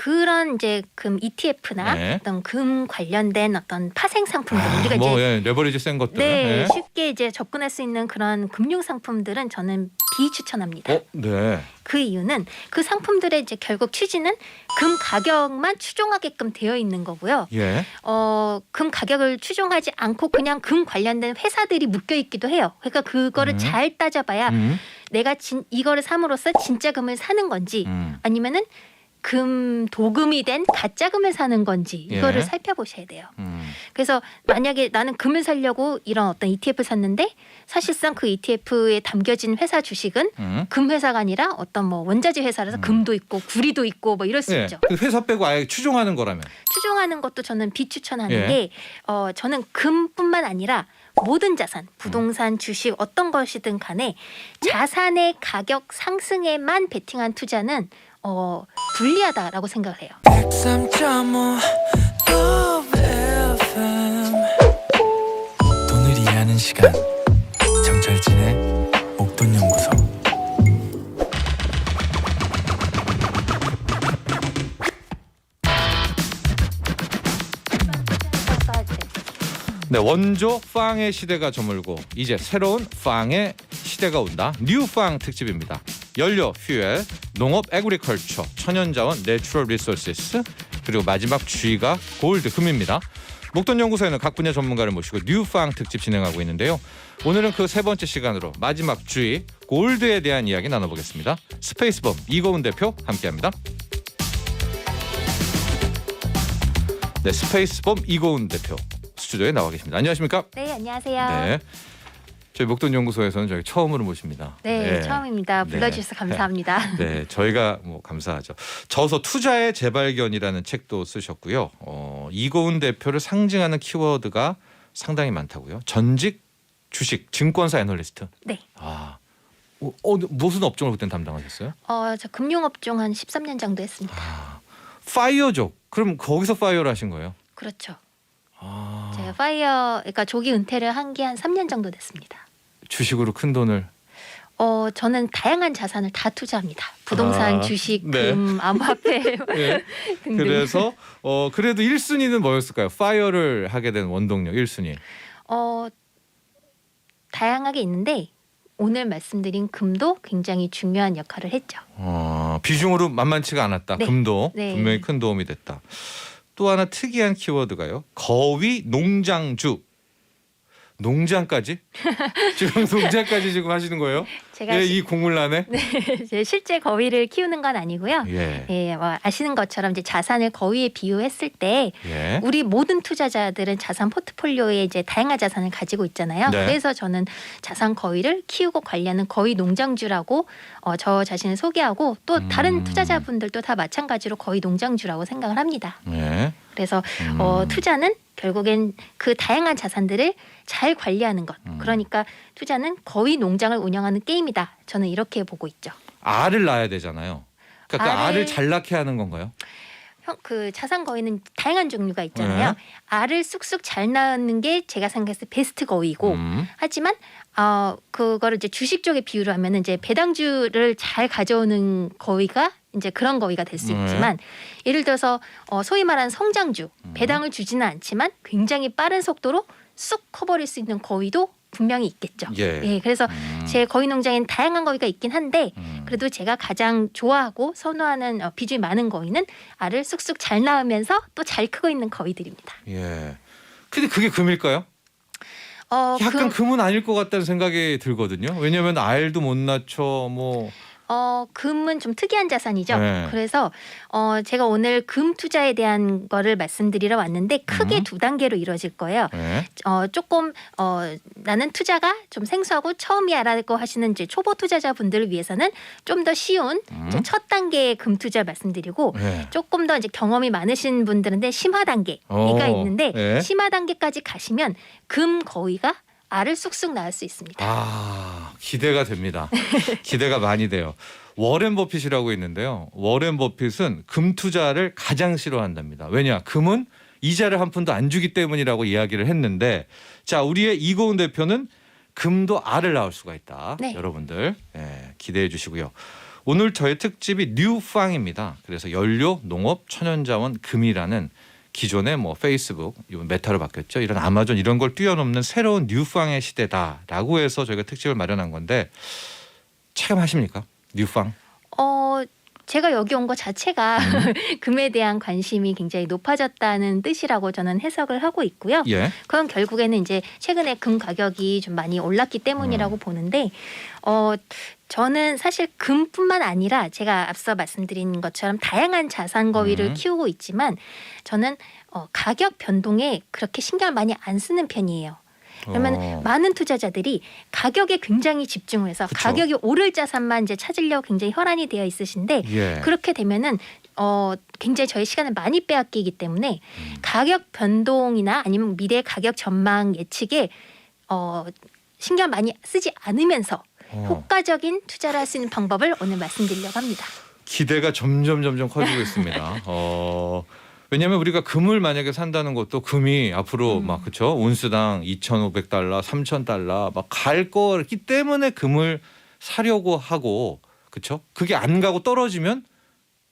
그런 이제 금 ETF나 네. 어떤 금 관련된 어떤 파생 상품들 우리가 뭐 이제 레버리지 센 것들. 네, 쉽게 이제 접근할 수 있는 그런 금융 상품들은 저는 비추천합니다. 네. 그 이유는 그 상품들의 이제 결국 취지는 금 가격만 추종하게끔 되어 있는 거고요. 예. 금 가격을 추종하지 않고 그냥 금 관련된 회사들이 묶여 있기도 해요. 그러니까 그거를 잘 따져봐야 내가 이거를 삼으로써 진짜 금을 사는 건지 아니면은 금 도금이 된 가짜 금을 사는 건지 이거를 예. 살펴보셔야 돼요. 그래서 만약에 나는 금을 사려고 이런 어떤 ETF를 샀는데 사실상 그 ETF에 담겨진 회사 주식은 금 회사가 아니라 어떤 뭐 원자재 회사라서 금도 있고 구리도 있고 뭐 이럴 수 예. 있죠. 그 회사 빼고 아예 추종하는 거라면. 추종하는 것도 저는 비추천하는 예. 게 저는 금뿐만 아니라 모든 자산, 부동산, 주식 어떤 것이든 간에 자산의 가격 상승에만 베팅한 투자는 불리하다라고 생각을 해요. 103.5 FM 돈을 이해하는 시간 정철진의 목돈연구소. 네, 원조 팡의 시대가 저물고 이제 새로운 팡의 시대가 온다. 뉴팡 특집입니다. 연료, 퓨엘, 농업, 에그리컬처, 천연자원, 내추럴 리소시스, 그리고 마지막 G가 골드, 금입니다. 목돈연구소에는 각 분야 전문가를 모시고 뉴팡 특집 진행하고 있는데요. 오늘은 그 세 번째 시간으로 마지막 G, 골드에 대한 이야기 나눠보겠습니다. 스페이스범 이고은 대표 함께합니다. 네, 스페이스범 이고은 대표 스튜디오에 나와 계십니다. 안녕하십니까? 네, 안녕하세요. 네, 저희 목돈연구소에서는 저희 처음으로 모십니다. 네, 처음입니다. 네. 불러주셔서 감사합니다. 네, 저희가 뭐 감사하죠. 저서 투자의 재발견이라는 책도 쓰셨고요. 이고은 대표를 상징하는 키워드가 상당히 많다고요. 전직 주식 증권사 애널리스트. 네. 무슨 업종을 그때 담당하셨어요? 저 금융업종 한 13년 정도 했습니다. 파이어족. 그럼 거기서 파이어를 하신 거예요? 그렇죠. 아, 제가 그러니까 조기 은퇴를 한 게 한 3년 정도 됐습니다. 주식으로 큰 돈을. 저는 다양한 자산을 다 투자합니다. 부동산, 주식, 네. 금, 암호화폐 네. 등등. 그래서 그래도 1순위는 뭐였을까요? 파이어를 하게 된 원동력 1순위. 다양하게 있는데 오늘 말씀드린 금도 굉장히 중요한 역할을 했죠. 비중으로 만만치가 않았다. 네. 금도 네. 분명히 큰 도움이 됐다. 또 하나 특이한 키워드가요. 거위 농장주. 농장까지? 지금 농장까지 지금 하시는 거예요? 제가 예, 이 공물란에? 제 실제 거위를 키우는 건 아니고요. 예. 예, 아시는 것처럼 이제 자산을 거위에 비유했을 때 예. 우리 모든 투자자들은 자산 포트폴리오에 이제 다양한 자산을 가지고 있잖아요. 네. 그래서 저는 자산 거위를 키우고 관리하는 거위 농장주라고 저 자신을 소개하고 또 다른 투자자분들도 다 마찬가지로 거위 농장주라고 생각을 합니다. 예. 그래서 투자는 결국엔 그 다양한 자산들을 잘 관리하는 것. 그러니까 투자는 거위 농장을 운영하는 게임이다. 저는 이렇게 보고 있죠. 알을 낳아야 되잖아요. 그러니까 그 알을 잘 낳게 하는 건가요? 그 자산 거위는 다양한 종류가 있잖아요. 네. 알을 쑥쑥 잘 낳는 게 제가 생각했을 때 베스트 거위고 하지만 그거를 이제 주식 쪽에 비유를 하면은 이제 배당주를 잘 가져오는 거위가 이제 그런 거위가 될 수 있지만 예를 들어서 소위 말하는 성장주 배당을 주지는 않지만 굉장히 빠른 속도로 쑥 커버릴 수 있는 거위도 분명히 있겠죠. 예. 그래서 제 거위 농장에는 다양한 거위가 있긴 한데 그래도 제가 가장 좋아하고 선호하는 비중이 많은 거위는 알을 쑥쑥 잘 낳으면서 또 잘 크고 있는 거위들입니다. 예. 근데 그게 금일까요? 약간 금은 아닐 것 같다는 생각이 들거든요. 왜냐하면 알도 못 낳죠. 뭐. 금은 좀 특이한 자산이죠. 네. 그래서 제가 오늘 금 투자에 대한 거를 말씀드리러 왔는데 크게 두 단계로 이루어질 거예요. 네. 조금 나는 투자가 좀 생소하고 처음이야라고 하시는 이제 초보 투자자분들을 위해서는 좀 더 쉬운 이제 첫 단계의 금 투자 말씀드리고 네. 조금 더 이제 경험이 많으신 분들한테 심화 단계가 있는데 네. 심화 단계까지 가시면 금 거위가 알을 쑥쑥 낳을 수 있습니다. 기대가 됩니다. 기대가 많이 돼요. 워렌 버핏이라고 있는데요. 워렌 버핏은 금 투자를 가장 싫어한답니다. 왜냐? 금은 이자를 한 푼도 안 주기 때문이라고 이야기를 했는데 자, 우리의 이고은 대표는 금도 알을 낳을 수가 있다. 네. 여러분들 기대해 주시고요. 오늘 저의 특집이 뉴팡입니다. 그래서 연료, 농업, 천연자원, 금이라는 기존의 뭐 페이스북, 메타로 바뀌었죠. 이런 아마존 이런 걸 뛰어넘는 새로운 뉴팡의 시대다라고 해서 저희가 특집을 마련한 건데 체감하십니까? 뉴팡? 제가 여기 온 것 자체가 금에 대한 관심이 굉장히 높아졌다는 뜻이라고 저는 해석을 하고 있고요. 예. 그건 결국에는 이제 최근에 금 가격이 좀 많이 올랐기 때문이라고 보는데 저는 사실 금뿐만 아니라 제가 앞서 말씀드린 것처럼 다양한 자산 거위를 키우고 있지만 저는 가격 변동에 그렇게 신경을 많이 안 쓰는 편이에요. 그러면 많은 투자자들이 가격에 굉장히 집중을 해서 그쵸. 가격이 오를 자산만 이제 찾으려고 굉장히 혈안이 되어 있으신데 예. 그렇게 되면은 굉장히 저희 시간을 많이 빼앗기기 때문에 가격 변동이나 아니면 미래 가격 전망 예측에 신경 많이 쓰지 않으면서 효과적인 투자를 할 수 있는 방법을 오늘 말씀드리려고 합니다. 기대가 점점 커지고 있습니다. 왜냐하면 우리가 금을 만약에 산다는 것도 금이 앞으로 막 그쵸 온스당 2,500달러, 3,000달러 막 갈 거기 때문에 금을 사려고 하고 그쵸? 그게 안 가고 떨어지면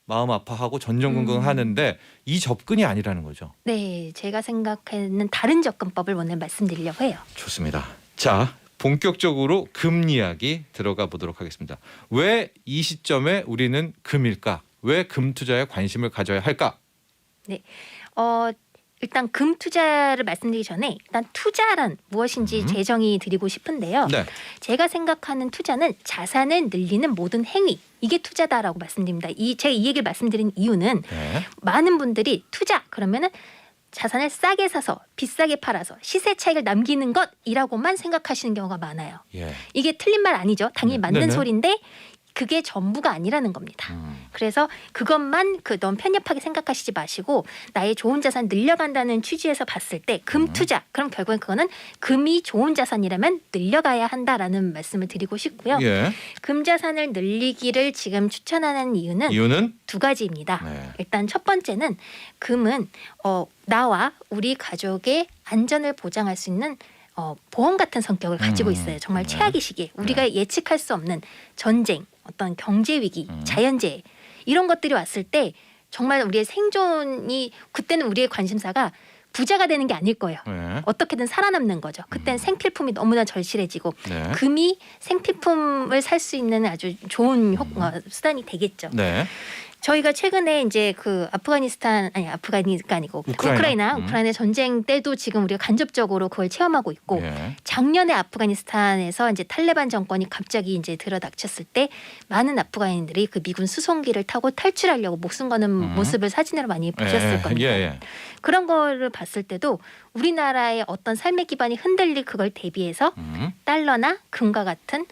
마음 아파하고 전전긍긍하는데 이 접근이 아니라는 거죠. 네, 제가 생각하는 다른 접근법을 오늘 말씀드리려고 해요. 좋습니다. 자, 본격적으로 금 이야기 들어가 보도록 하겠습니다. 왜 이 시점에 우리는 금일까? 왜 금 투자에 관심을 가져야 할까? 네, 일단 금 투자를 말씀드리기 전에 일단 투자란 무엇인지 재정의 드리고 싶은데요. 네. 제가 생각하는 투자는 자산을 늘리는 모든 행위, 이게 투자다라고 말씀드립니다. 제가 이 얘기를 말씀드린 이유는 네. 많은 분들이 투자 그러면은 자산을 싸게 사서 비싸게 팔아서 시세 차익을 남기는 것이라고만 생각하시는 경우가 많아요. 예. 이게 틀린 말 아니죠. 당연히 맞는 네네. 소리인데 그게 전부가 아니라는 겁니다. 그래서 그것만 너무 편협하게 생각하시지 마시고 나의 좋은 자산 늘려간다는 취지에서 봤을 때 금 투자 그럼 결국엔 그거는 금이 좋은 자산이라면 늘려가야 한다라는 말씀을 드리고 싶고요. 예. 금 자산을 늘리기를 지금 추천하는 이유는 두 가지입니다. 네. 일단 첫 번째는 금은 나와 우리 가족의 안전을 보장할 수 있는 보험 같은 성격을 가지고 있어요. 정말 네. 최악의 시기에 우리가 예측할 수 없는 전쟁, 어떤 경제 위기, 자연재해 이런 것들이 왔을 때 정말 우리의 생존이 그때는 우리의 관심사가 부자가 되는 게 아닐 거예요. 네. 어떻게든 살아남는 거죠. 그때는 생필품이 너무나 절실해지고 네. 금이 생필품을 살 수 있는 아주 좋은 수단이 되겠죠. 네. 저희가 최근에 이제 아프가니가 아니고 우크라이나 전쟁 때도 지금 우리가 간접적으로 그걸 체험하고 있고 예. 작년에 아프가니스탄에서 이제 탈레반 정권이 갑자기 이제 들어닥쳤을 때 많은 아프가니들이 그 미군 수송기를 타고 탈출하려고 목숨 거는 모습을 사진으로 많이 보셨을 겁니다. 예. 그런 거를 봤을 때도 우리나라의 어떤 삶의 기반이 흔들릴 그걸 대비해서 달러나 금과 같은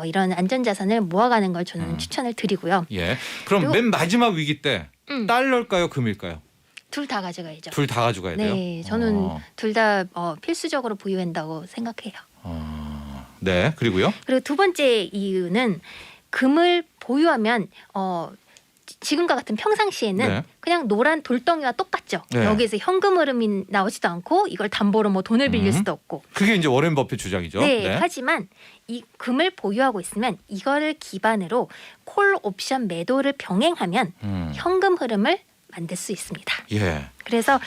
이런 안전자산을 모아가는 걸 저는 추천을 드리고요. 예. 그럼 그리고- 맨 마지막 위기 때 달러일까요, 금일까요? 둘 다 가져가야죠. 둘 다 가져가야 돼요. 네, 저는 둘 다 필수적으로 보유한다고 생각해요. 네, 그리고요. 그리고 두 번째 이유는 금을 보유하면 지금과 같은 평상시에는 네. 그냥 노란 돌덩이와 똑같죠. 네. 여기에서 현금 흐름이 나오지도 않고 이걸 담보로 뭐 돈을 빌릴 수도 없고. 그게 이제 워렌 버핏 주장이죠. 네, 하지만 이 금을 보유하고 있으면 이거를 기반으로 콜 옵션 매도를 병행하면 현금 흐름을 만들 수 있습니다. 예. 그래서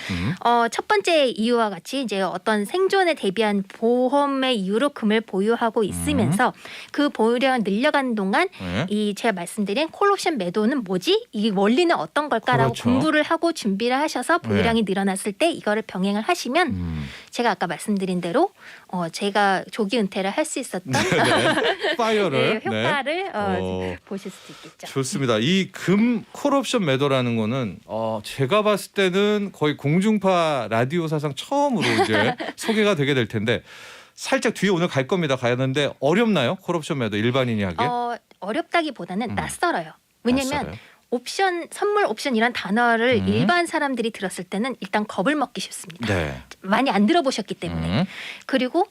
첫 번째 이유와 같이 이제 어떤 생존에 대비한 보험의 이유로 금을 보유하고 있으면서 그 보유량을 늘려가는 동안 네. 이 제가 말씀드린 콜옵션 매도는 뭐지? 이 원리는 어떤 걸까라고 그렇죠. 공부를 하고 준비를 하셔서 보유량이 늘어났을 때 이거를 병행을 하시면 제가 아까 말씀드린 대로 제가 조기 은퇴를 할 수 있었던 네. 파이어를 네, 효과를 네. 보실 수 있겠죠. 좋습니다. 이 금 콜옵션 매도라는 거는 제가 봤을 때는 거의 공중파 라디오 사상 처음으로 이제 소개가 되게 될 텐데 살짝 뒤에 오늘 갈 겁니다. 가는데 어렵나요? 콜옵션 매도 일반인이 하기에? 어렵다기보다는 낯설어요. 왜냐면 낯설어요? 옵션, 선물 옵션 이란 단어를 일반 사람들이 들었을 때는 일단 겁을 먹기 쉽습니다. 네. 많이 안 들어보셨기 때문에. 그리고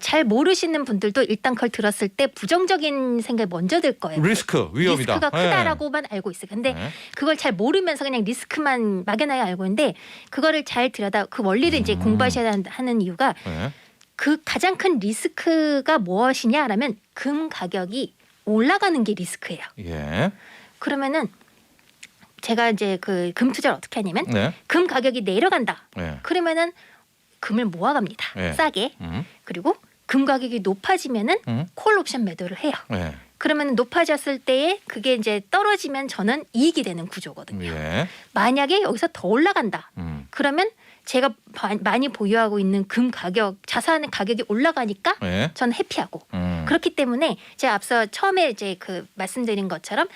잘 모르시는 분들도 일단 그걸 들었을 때 부정적인 생각이 먼저 들 거예요. 리스크, 위험이다. 리스크가 크다라고만 알고 있어요. 근데 네. 그걸 잘 모르면서 그냥 리스크만 막연하게 알고 있는데 그거를 잘 들여다 그 원리를 이제 공부하셔야 하는 이유가 네. 그 가장 큰 리스크가 무엇이냐라면 금 가격이 올라가는 게 리스크예요. 예. 그러면은 제가 이제 그 금 투자를 어떻게 하냐면 네. 금 가격이 내려간다. 예. 그러면은 금을 모아갑니다. 예. 싸게. 음. 그리고 금 가격이 높아지면은 콜 옵션 매도를 해요. 예. 그러면 높아졌을 때에 그게 이제 떨어지면 저는 이익이 되는 구조거든요. 예. 만약에 여기서 더 올라간다. 그러면 제가 많이 보유하고 있는 금 가격, 자산의 가격이 올라가니까 예. 저는 해피하고 그렇기 때문에 제가 앞서 처음에 이제 그 말씀드린 것처럼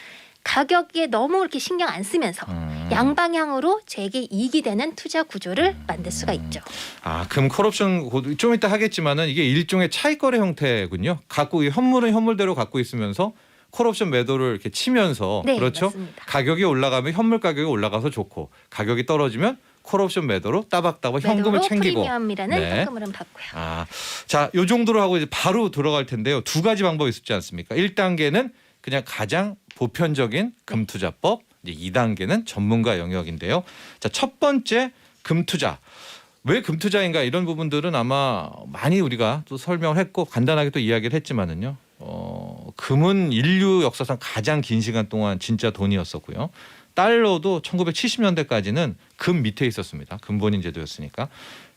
가격에 너무 이렇게 신경 안 쓰면서 양방향으로 제게 이익이 되는 투자 구조를 만들 수가 있죠. 아, 금 콜옵션 좀 이따 하겠지만은 이게 일종의 차익거래 형태군요. 갖고 이 현물은 현물대로 갖고 있으면서 콜옵션 매도를 이렇게 치면서 네, 그렇죠. 맞습니다. 가격이 올라가면 현물 가격이 올라가서 좋고 가격이 떨어지면 콜옵션 매도로 따박따박 현금을 매도로 챙기고. 프리미엄이라는 네. 현금을 받고요. 아, 자, 요 정도로 하고 이제 바로 들어갈 텐데요. 두 가지 방법이 있지 않습니까? 1단계는 그냥 가장 보편적인 금 투자법, 이제 2단계는 전문가 영역인데요. 자, 첫 번째 금 투자. 왜 금 투자인가 이런 부분들은 아마 많이 우리가 또 설명을 했고 간단하게 또 이야기를 했지만은요. 금은 인류 역사상 가장 긴 시간 동안 진짜 돈이었었고요. 달러도 1970년대까지는 금 밑에 있었습니다. 근본인 제도였으니까.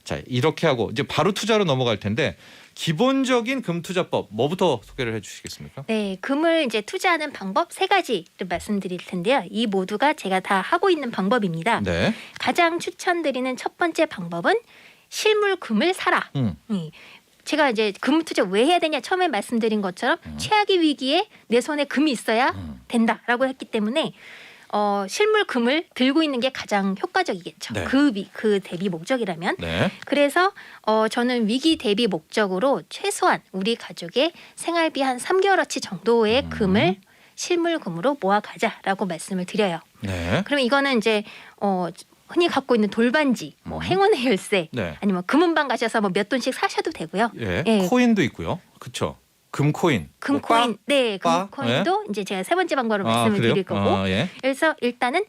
자, 이렇게 하고 이제 바로 투자로 넘어갈 텐데 기본적인 금 투자법 뭐부터 소개를 해주시겠습니까? 네, 금을 이제 투자하는 방법 세 가지를 말씀드릴 텐데요. 이 모두가 제가 다 하고 있는 방법입니다. 네. 가장 추천드리는 첫 번째 방법은 실물 금을 사라. 제가 이제 금 투자 왜 해야 되냐 처음에 말씀드린 것처럼 최악의 위기에 내 손에 금이 있어야 된다라고 했기 때문에 실물 금을 들고 있는 게 가장 효과적이겠죠. 네. 그 대비 목적이라면. 네. 그래서 저는 위기 대비 목적으로 최소한 우리 가족의 생활비 한 3개월어치 정도의 금을 실물금으로 모아가자라고 말씀을 드려요. 네. 그럼 이거는 이제 흔히 갖고 있는 돌반지, 뭐 행운의 열쇠, 네. 아니면 금은방 가셔서 뭐 몇 돈씩 사셔도 되고요. 예. 예. 코인도 있고요. 그렇죠. 금코인. 금코인, 네, 빠? 금코인도 이제 제가 세 번째 방법으로 말씀을 그래요? 드릴 거고. 예. 그래서 일단은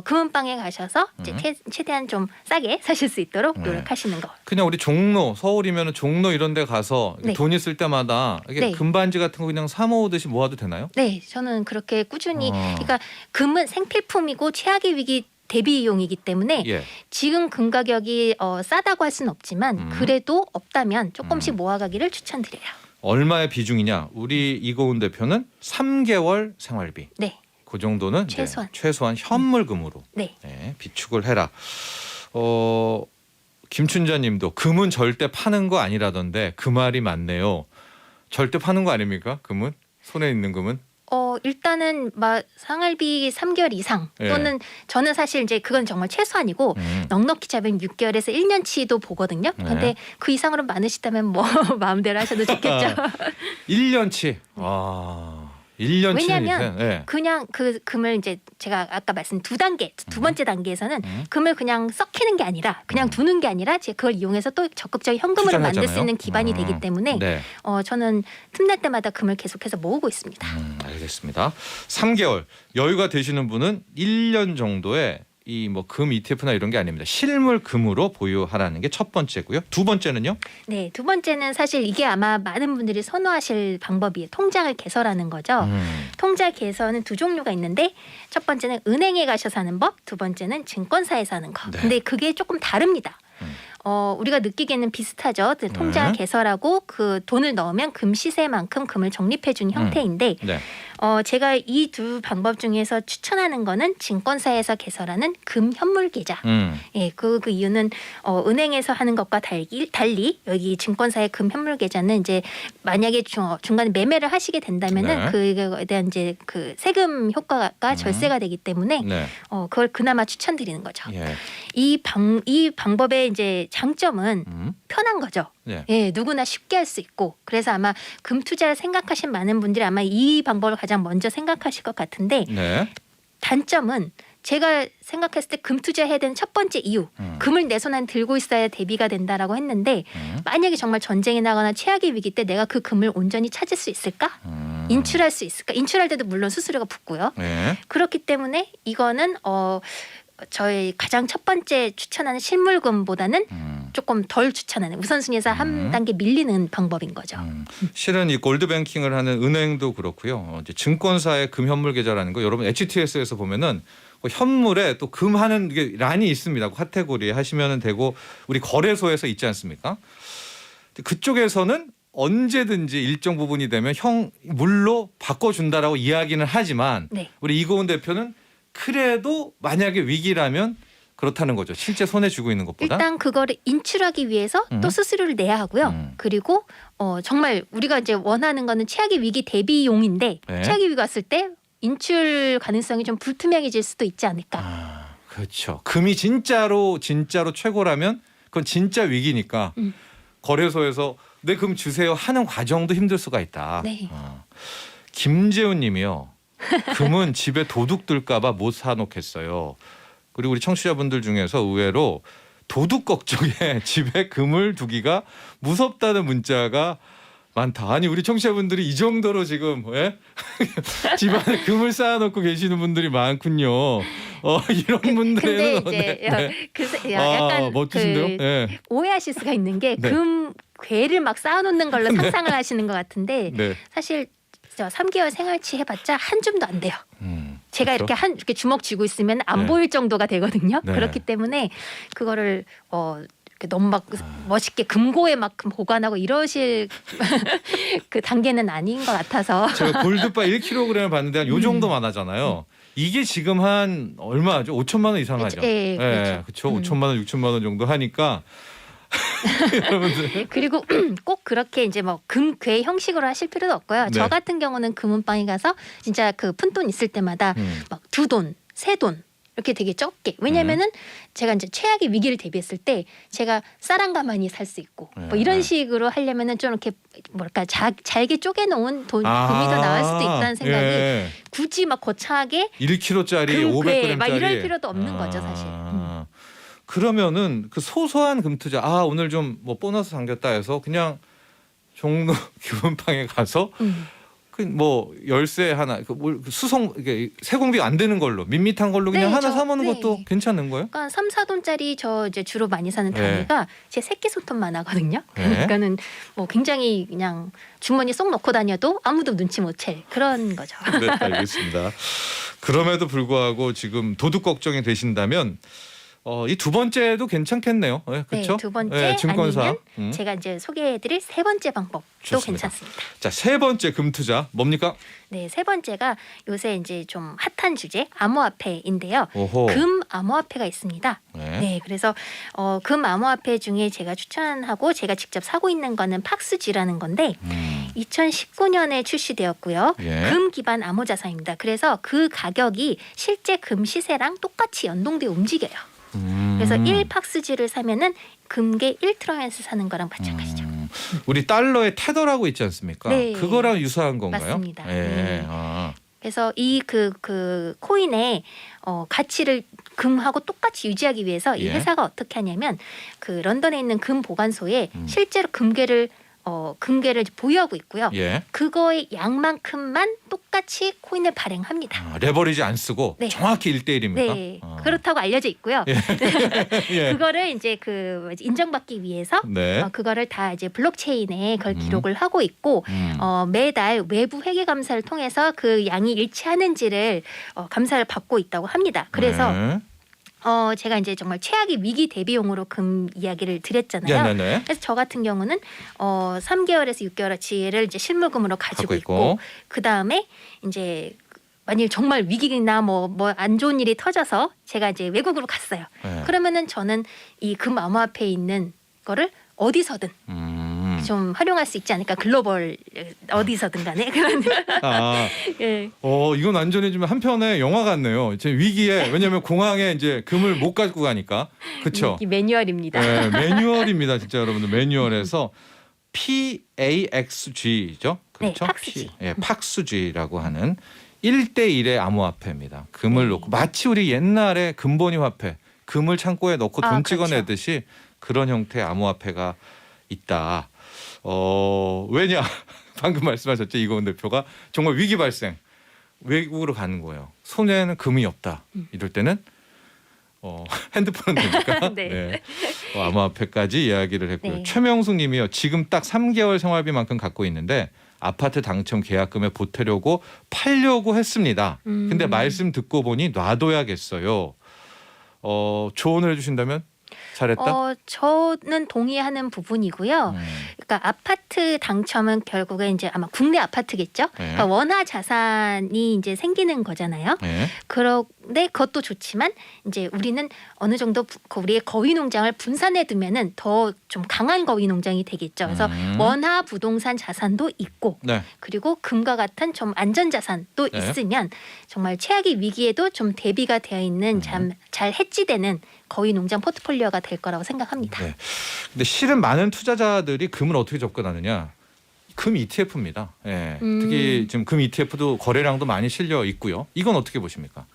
금은방에 가셔서 이제 최대한 좀 싸게 사실 수 있도록 네. 노력하시는 거. 그냥 우리 종로, 서울이면 종로 이런 데 가서 네. 돈 있을 때마다 이게 네. 금반지 같은 거 그냥 사 모으듯이 모아도 되나요? 네, 저는 그렇게 꾸준히. 어. 그러니까 금은 생필품이고 최악의 위기 대비용이기 때문에 예. 지금 금 가격이 싸다고 할 수는 없지만 그래도 없다면 조금씩 모아가기를 추천드려요. 얼마의 비중이냐? 우리 이고은 대표는 3개월 생활비. 네, 그 정도는 이제 최소한. 최소한 현물금으로 네. 네, 비축을 해라. 김춘자님도 금은 절대 파는 거 아니라던데 그 말이 맞네요. 절대 파는 거 아닙니까? 금은 손에 있는 금은? 일단은 생활비 3개월 이상 예. 또는 저는 사실 이제 그건 정말 최소한이고 넉넉히 잡으면 6개월에서 1년치도 보거든요. 네. 근데 그 이상으로 많으시다면 뭐 마음대로 하셔도 좋겠죠. 1년치. 와. 1년치. 왜냐하면 네. 그냥 그 금을 이제 제가 아까 말씀 두 번째 단계에서는 금을 그냥 썩히는 게 아니라 그냥 두는 게 아니라 제가 그걸 이용해서 또 적극적인 현금으로 투자를 만들 수 하잖아요. 있는 기반이 되기 때문에 네. 저는 틈날 때마다 금을 계속해서 모으고 있습니다. 알겠습니다. 3개월 여유가 되시는 분은 1년 정도의 이 뭐 금 ETF나 이런 게 아닙니다. 실물 금으로 보유하라는 게 첫 번째고요. 두 번째는요? 네, 두 번째는 사실 이게 아마 많은 분들이 선호하실 방법이에요. 통장을 개설하는 거죠. 통장 개설은 두 종류가 있는데 첫 번째는 은행에 가셔서 하는 법, 두 번째는 증권사에서 하는 거. 네. 근데 그게 조금 다릅니다. 우리가 느끼기에는 비슷하죠. 통장 네. 개설하고 그 돈을 넣으면 금 시세만큼 금을 적립해 주는 형태인데 네. 제가 이 두 방법 중에서 추천하는 거는 증권사에서 개설하는 금 현물 계좌. 예, 그 이유는 은행에서 하는 것과 달리 여기 증권사의 금 현물 계좌는 이제 만약에 중간에 매매를 하시게 된다면은 네. 그거에 대한 이제 그 세금 효과가 절세가 되기 때문에 네. 그걸 그나마 추천드리는 거죠. 예. 이 방법의 이제 장점은 편한 거죠. 네. 예, 누구나 쉽게 할 수 있고 그래서 아마 금 투자를 생각하신 많은 분들이 아마 이 방법을 가장 먼저 생각하실 것 같은데 네. 단점은 제가 생각했을 때 금 투자해야 되는 첫 번째 이유 금을 내 손 안에 들고 있어야 대비가 된다라고 했는데 만약에 정말 전쟁이 나거나 최악의 위기 때 내가 그 금을 온전히 찾을 수 있을까? 인출할 수 있을까? 인출할 때도 물론 수수료가 붙고요. 네. 그렇기 때문에 이거는 저희 가장 첫 번째 추천하는 실물금보다는 조금 덜 추천하는 우선순위에서 한 단계 밀리는 방법인 거죠. 실은 이 골드뱅킹을 하는 은행도 그렇고요. 이제 증권사의 금현물 계좌라는 거 여러분 HTS에서 보면은 그 현물에 또 금하는 게 란이 있습니다. 그 카테고리에 하시면 되고 우리 거래소에서 있지 않습니까? 그쪽에서는 언제든지 일정 부분이 되면 물로 바꿔준다라고 이야기는 하지만 네. 우리 이고은 대표는 그래도 만약에 위기라면 그렇다는 거죠. 실제 손에 쥐고 있는 것보다. 일단 그거를 인출하기 위해서 또 수수료를 내야 하고요. 그리고 정말 우리가 이제 원하는 거는 최악의 위기 대비용인데 네. 최악의 위기가 왔을 때 인출 가능성이 좀 불투명해질 수도 있지 않을까. 그렇죠. 금이 진짜로 최고라면 그건 진짜 위기니까 거래소에서 내 금 주세요 하는 과정도 힘들 수가 있다. 네. 김재훈 님이요. 금은 집에 도둑 들까 봐 못 사놓겠어요. 그리고 우리 청취자분들 중에서 의외로 도둑 걱정에 집에 금을 두기가 무섭다는 문자가 많다. 아니 우리 청취자분들이 이 정도로 지금 집안에 금을 쌓아놓고 계시는 분들이 많군요. 이런 분들은 근데 이제 약간 멋지신데요? 그 오해하실 수가 있는 게 네. 금 괴를 막 쌓아놓는 걸로 상상을 하시는 것 같은데 네. 사실 저 3개월 생활치 해봤자 한 줌도 안 돼요. 제가 그렇죠. 이렇게 주먹 쥐고 있으면 안 네. 보일 정도가 되거든요. 네. 그렇기 때문에 그거를 이렇게 너무 막 멋있게 금고에만큼 보관하고 이러실 그 단계는 아닌 것 같아서. 제가 골드바 1kg을 봤는데 한 요 정도만 하잖아요. 이게 지금 한 얼마죠? 5천만 원 이상 하죠. 예, 그렇죠. 그렇죠. 5천만 원, 6천만 원 정도 하니까 여러분들. 그리고 꼭 그렇게 이제 뭐 금괴 형식으로 하실 필요도 없고요. 네. 저 같은 경우는 금은방에 가서 진짜 그 푼돈 있을 때마다 막 2돈, 3돈 이렇게 되게 적게. 왜냐면은 제가 이제 최악의 위기를 대비했을 때 제가 쌀한가마니 살 수 있고 뭐 이런 식으로 하려면은 좀 이렇게 뭐랄까 잘게 쪼개놓은 금이 더 나을 수도 있다는 생각이 굳이 막 거창하게 1kg짜리 금괴 500g짜리 막 이럴 필요도 없는 거죠 사실. 그러면은 그 소소한 금투자 오늘 좀 뭐 보너스 당겼다 해서 그냥 종로 금은방에 가서 그 뭐 열쇠 하나 수송 이게 세공비 안 되는 걸로 밋밋한 걸로 그냥 네, 하나 사 먹는 것도 괜찮은 거예요? 그러니까 3, 4돈짜리 저 이제 주로 많이 사는 네. 단위가 제 새끼 손톱만 하거든요. 네. 그러니까는 뭐 굉장히 그냥 주머니 쏙 넣고 다녀도 아무도 눈치 못 챌 그런 거죠. 네, 알겠습니다. 그럼에도 불구하고 지금 도둑 걱정이 되신다면 이 두 번째도 괜찮겠네요. 네, 그렇죠? 네, 두 번째 증권사. 아니면 제가 이제 소개해드릴 세 번째 방법도 좋습니다. 괜찮습니다. 자, 세 번째 금투자 뭡니까? 네, 세 번째가 요새 이제 좀 핫한 주제 암호화폐인데요. 오호. 금 암호화폐가 있습니다. 네. 네, 그래서 금 암호화폐 중에 제가 추천하고 제가 직접 사고 있는 거는 팍스쥐라는 건데 2019년에 출시되었고요. 예. 금 기반 암호자산입니다. 그래서 그 가격이 실제 금 시세랑 똑같이 연동돼 움직여요. 그래서 1팍스쥐를 사면은 금괴 1트럼에서 사는 거랑 마찬가지죠. 우리 달러의 테더라고 있지 않습니까? 네. 그거랑 유사한 건가요? 맞습니다. 예. 네. 아. 그래서 이 그 코인의 가치를 금하고 똑같이 유지하기 위해서 이 예. 회사가 어떻게 하냐면 그 런던에 있는 금 보관소에 실제로 금괴를 보유하고 있고요. 예. 그거의 양만큼만 똑같이 코인을 발행합니다. 레버리지 안 쓰고 네. 정확히 1대1입니까? 네, 그렇다고 알려져 있고요. 예. 그거를 이제 그 인정받기 위해서 네. 그거를 다 이제 블록체인에 그걸 기록을 하고 있고 매달 외부 회계 감사를 통해서 그 양이 일치하는지를 감사를 받고 있다고 합니다. 그래서 네. 제가 이제 정말 최악의 위기 대비용으로 금 이야기를 드렸잖아요. 네네네. 그래서 저 같은 경우는 3개월에서 6개월어치를 이제 실물금으로 가지고 있고 그 다음에 이제 만일 정말 위기나 뭐 안 좋은 일이 터져서 제가 이제 외국으로 갔어요. 네. 그러면은 저는 이 금 암호화폐에 있는 거를 어디서든 좀 활용할 수 있지 않을까. 글로벌 어디서든 간에 그런. 예. 이건 완전히 좀 한편의 영화 같네요. 지금 위기에 왜냐하면 공항에 이제 금을 못 가지고 가니까 그렇죠. 이 매뉴얼입니다. 네, 매뉴얼입니다, 진짜 여러분들 매뉴얼에서 PAXG죠, 그렇죠? 네, 팍스쥐. 팍스쥐라고 하는 1대1의 암호화폐입니다. 금을 놓고 마치 우리 옛날에 금본위 화폐, 금을 창고에 넣고 돈 그렇죠. 찍어내듯이 그런 형태의 암호화폐가 있다. 왜냐? 방금 말씀하셨죠, 이고은 대표가 정말 위기 발생, 외국으로 가는 거예요. 손에는 금이 없다. 이럴 때는 핸드폰은 되니까. 네. 암호화폐까지 이야기를 했고요. 네. 최명숙 님이요. 지금 딱 3개월 생활비만큼 갖고 있는데 아파트 당첨 계약금에 보태려고 팔려고 했습니다. 근데 말씀 듣고 보니 놔둬야겠어요. 조언을 해주신다면 잘했다? 저는 동의하는 부분이고요. 그러니까 아파트 당첨은 결국에 이제 아마 국내 아파트겠죠. 네. 그러니까 원화 자산이 이제 생기는 거잖아요. 네. 그런데 그것도 좋지만 이제 우리는 어느 정도 우리의 거위 농장을 분산해 두면은 더 좀 강한 거위 농장이 되겠죠. 그래서 원화 부동산 자산도 있고 네. 그리고 금과 같은 좀 안전 자산도 네. 있으면 정말 최악의 위기에도 좀 대비가 되어 있는 잘 해지되는 거위 농장 포트폴리오가 될 거라고 생각합니다. 네. 근데 실은 많은 투자자들이 금을 어떻게 접근하느냐? 금 ETF입니다. 예. 특히 지금 금 ETF도 거래량도 많이 실려 있고요. 이건 어떻게 보십니까?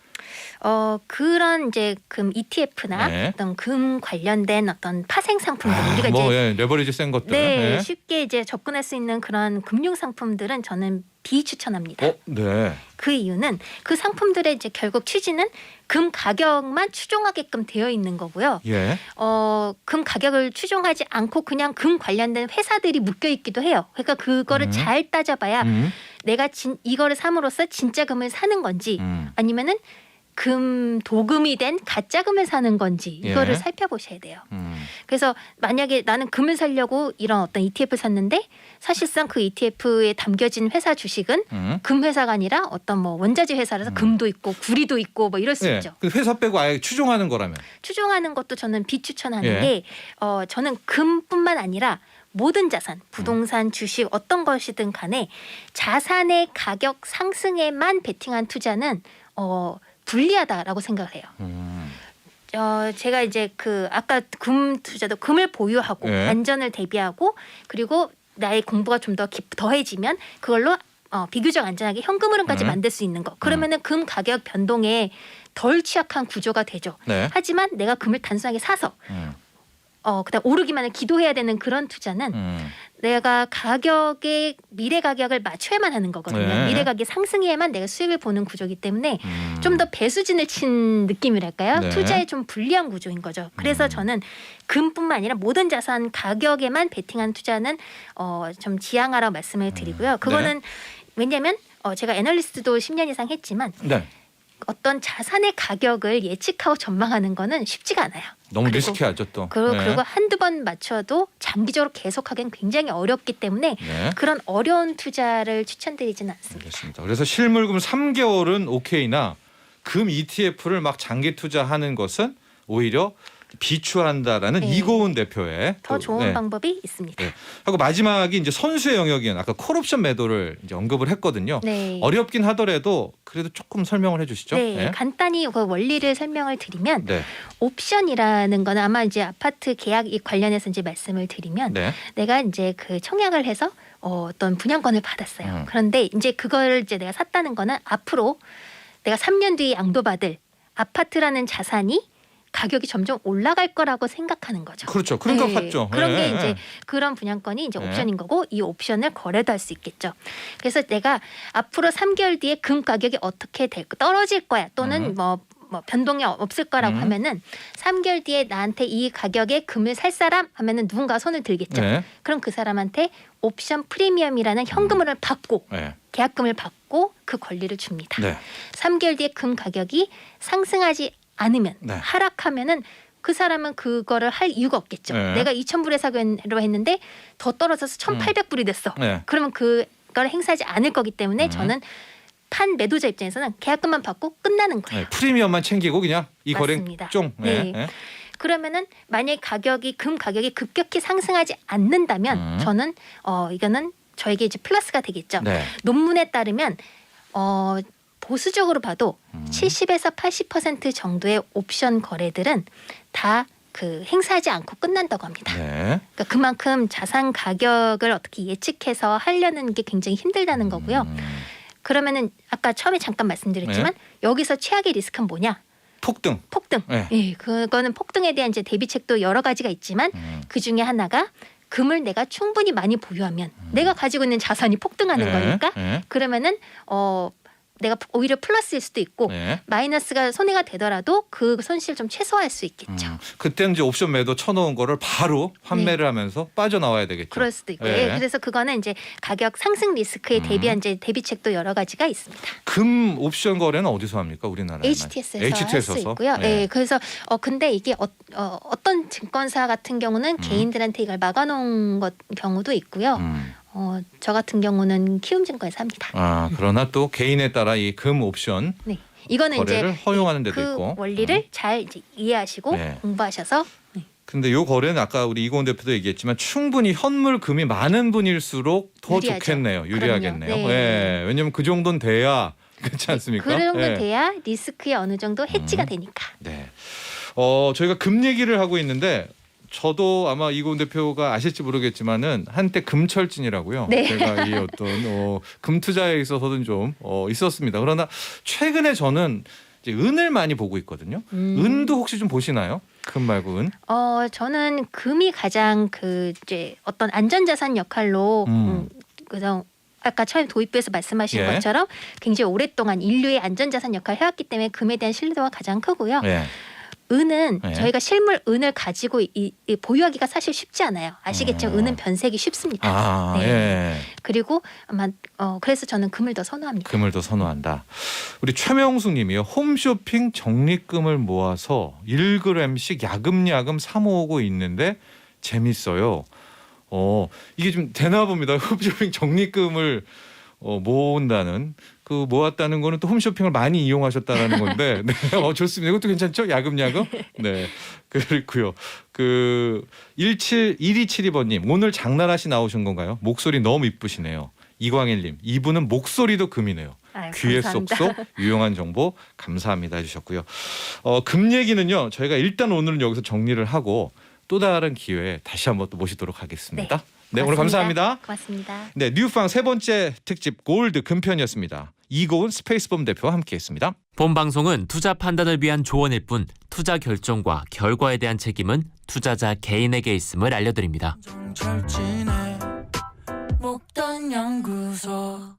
그런 이제 금 ETF나 네. 어떤 금 관련된 어떤 파생 상품들 우리가 이제 레버리지 센 것들. 네, 예. 쉽게 이제 접근할 수 있는 그런 금융 상품들은 저는 비추천합니다. 네. 그 이유는 그 상품들의 이제 결국 취지는 금 가격만 추종하게끔 되어 있는 거고요. 예. 금 가격을 추종하지 않고 그냥 금 관련된 회사들이 묶여 있기도 해요. 그러니까 그거를 잘 따져봐야 내가 이거를 삼으로써 진짜 금을 사는 건지 아니면은 금 도금이 된 가짜 금을 사는 건지 이거를 예. 살펴보셔야 돼요. 그래서 만약에 나는 금을 사려고 이런 어떤 ETF를 샀는데 사실상 그 ETF에 담겨진 회사 주식은 금 회사가 아니라 어떤 뭐 원자재 회사라서 금도 있고 구리도 있고 뭐 이럴 수 예. 있죠. 그 회사 빼고 아예 추종하는 거라면. 추종하는 것도 저는 비추천하는 예. 게 저는 금뿐만 아니라 모든 자산, 부동산, 주식 어떤 것이든 간에 자산의 가격 상승에만 베팅한 투자는 불리하다라고 생각을 해요. 제가 이제 그 아까 금 투자도 금을 보유하고 네. 안전을 대비하고 그리고 나의 공부가 좀 더 더해지면 그걸로 비교적 안전하게 현금 흐름까지 만들 수 있는 거. 그러면은 금 가격 변동에 덜 취약한 구조가 되죠. 네. 하지만 내가 금을 단순하게 사서 그다음 오르기만을 기도해야 되는 그런 투자는 내가 미래 가격을 맞춰야만 하는 거거든요. 네. 미래 가격이 상승해야만 내가 수익을 보는 구조이기 때문에 좀 더 배수진을 친 느낌이랄까요? 네. 투자에 좀 불리한 구조인 거죠. 그래서 저는 금뿐만 아니라 모든 자산 가격에만 베팅한 투자는 좀 지양하라고 말씀을 드리고요. 그거는 왜냐하면 제가 애널리스트도 10년 이상 했지만 네. 어떤 자산의 가격을 예측하고 전망하는 거는 쉽지가 않아요. 너무 그리고 리스키하죠 또. 그리고 한두 번 맞춰도 장기적으로 계속하기는 굉장히 어렵기 때문에 네. 그런 어려운 투자를 추천드리지는 않습니다. 알겠습니다. 그래서 실물금 3개월은 오케이나 금 ETF를 막 장기 투자하는 것은 오히려 비추한다라는 네. 이고은 대표의 더 또, 좋은 네. 방법이 있습니다. 네. 하고 마지막이 이제 선수의 영역인 아까 콜옵션 매도를 이제 언급을 했거든요. 네. 어렵긴 하더라도 그래도 조금 설명을 해주시죠. 네, 간단히 그 원리를 설명을 드리면 네. 옵션이라는 거는 아마 이제 아파트 계약 관련해서 이제 말씀을 드리면 네. 내가 이제 그 청약을 해서 어떤 분양권을 받았어요. 그런데 이제 그걸 이제 내가 샀다는 거는 앞으로 내가 3년 뒤에 양도받을 아파트라는 자산이 가격이 점점 올라갈 거라고 생각하는 거죠. 그렇죠. 그러니까 샀죠. 그런 게 네. 이제 그런 분양권이 이제 네. 옵션인 거고 이 옵션을 거래도 할 수 있겠죠. 그래서 내가 앞으로 3개월 뒤에 금 가격이 어떻게 떨어질 거야 또는 뭐 변동이 없을 거라고 하면은 3개월 뒤에 나한테 이 가격에 금을 살 사람 하면은 누군가 손을 들겠죠. 네. 그럼 그 사람한테 옵션 프리미엄이라는 현금을 받고 네. 계약금을 받고 그 권리를 줍니다. 네. 3개월 뒤에 금 가격이 상승하지 않으면 네. 하락하면은 그 사람은 그거를 할 이유가 없겠죠. 네. 내가 2,000불에 사기로 했는데 더 떨어져서 1,800불이 됐어. 네. 그러면 그걸 행사하지 않을 거기 때문에 저는 판 매도자 입장에서는 계약금만 받고 끝나는 거예요. 네. 프리미엄만 챙기고 그냥 이 거래 맞습니다. 쫑. 네. 그러면은 만약 금 가격이 급격히 상승하지 않는다면 저는 이거는 저에게 이제 플러스가 되겠죠. 네. 논문에 따르면 보수적으로 봐도 70에서 80% 정도의 옵션 거래들은 다 그 행사하지 않고 끝난다고 합니다. 네. 그러니까 그만큼 자산 가격을 어떻게 예측해서 하려는 게 굉장히 힘들다는 거고요. 그러면은 아까 처음에 잠깐 말씀드렸지만 여기서 최악의 리스크는 뭐냐? 폭등. 폭등. 네. 예, 그거는 폭등에 대한 이제 대비책도 여러 가지가 있지만 그 중에 하나가 금을 내가 충분히 많이 보유하면 내가 가지고 있는 자산이 폭등하는 거니까 네. 그러면은 내가 오히려 플러스일 수도 있고 네. 마이너스가 손해가 되더라도 그 손실 좀 최소화할 수 있겠죠. 그때는 이제 옵션 매도 쳐놓은 거를 바로 환매를 하면서 빠져나와야 되겠죠. 그럴 수도 있고. 네. 그래서 그거는 이제 가격 상승 리스크에 대비한 이제 대비책도 여러 가지가 있습니다. 금 옵션 거래는 어디서 합니까? 우리나라에? HTS에서 할 수 있고요. 네. 그래서 근데 이게 어떤 증권사 같은 경우는 개인들한테 이걸 막아놓은 경우도 있고요. 저 같은 경우는 키움증권에서 합니다. 그러나 또 개인에 따라 이 금 옵션 네. 이거는 거래를 이제 허용하는 데도 그 있고. 원리를 잘 이제 이해하시고 네. 공부하셔서 근데 요 거래는 아까 우리 이고은 대표도 얘기했지만 충분히 현물 금이 많은 분일수록 더 유리하죠. 좋겠네요. 유리하겠네요. 그럼요. 네. 예, 왜냐면 그 정도는 돼야 그렇지 않습니까? 그 정도 예. 돼야 리스크에 어느 정도 해지가 되니까. 네. 저희가 금 얘기를 하고 있는데 저도 아마 이고은 대표가 아실지 모르겠지만은 한때 금철진이라고요. 네. 제가 이 어떤 금 투자에 있어서는 좀 있었습니다. 그러나 최근에 저는 이제 은을 많이 보고 있거든요. 은도 혹시 좀 보시나요? 금 말고 은? 저는 금이 가장 이제 어떤 안전자산 역할로 그래서 아까 처음 도입부에서 말씀하신 예. 것처럼 굉장히 오랫동안 인류의 안전자산 역할을 해왔기 때문에 금에 대한 신뢰도가 가장 크고요. 예. 은은 네. 저희가 실물 은을 가지고 이 보유하기가 사실 쉽지 않아요. 아시겠지만 은은 변색이 쉽습니다. 네. 예. 그리고 아마 그래서 저는 금을 더 선호합니다. 금을 더 선호한다. 우리 최명숙 님이요. 홈쇼핑 적립금을 모아서 1g씩 야금야금 사 모으고 있는데 재밌어요. 이게 좀 되나 봅니다. 홈쇼핑 적립금을 모은다는 그 모았다는 거는 또 홈쇼핑을 많이 이용하셨다라는 건데 네. 좋습니다. 이것도 괜찮죠? 야금야금. 네. 그렇고요. 1272번님 오늘 장나라씨 나오신 건가요? 목소리 너무 이쁘시네요. 이광일님 이분은 목소리도 금이네요. 아유, 귀에 감사합니다. 쏙쏙 유용한 정보 감사합니다 해주셨고요. 금 얘기는요. 저희가 일단 오늘은 여기서 정리를 하고 또 다른 기회에 다시 한번 또 모시도록 하겠습니다. 네, 오늘 감사합니다. 고맙습니다. 네, 뉴팡 세 번째 특집 골드 금편이었습니다. 이고은 스페이스범 대표와 함께했습니다. 본 방송은 투자 판단을 위한 조언일 뿐 투자 결정과 결과에 대한 책임은 투자자 개인에게 있음을 알려드립니다. 정철진의 목돈 연구소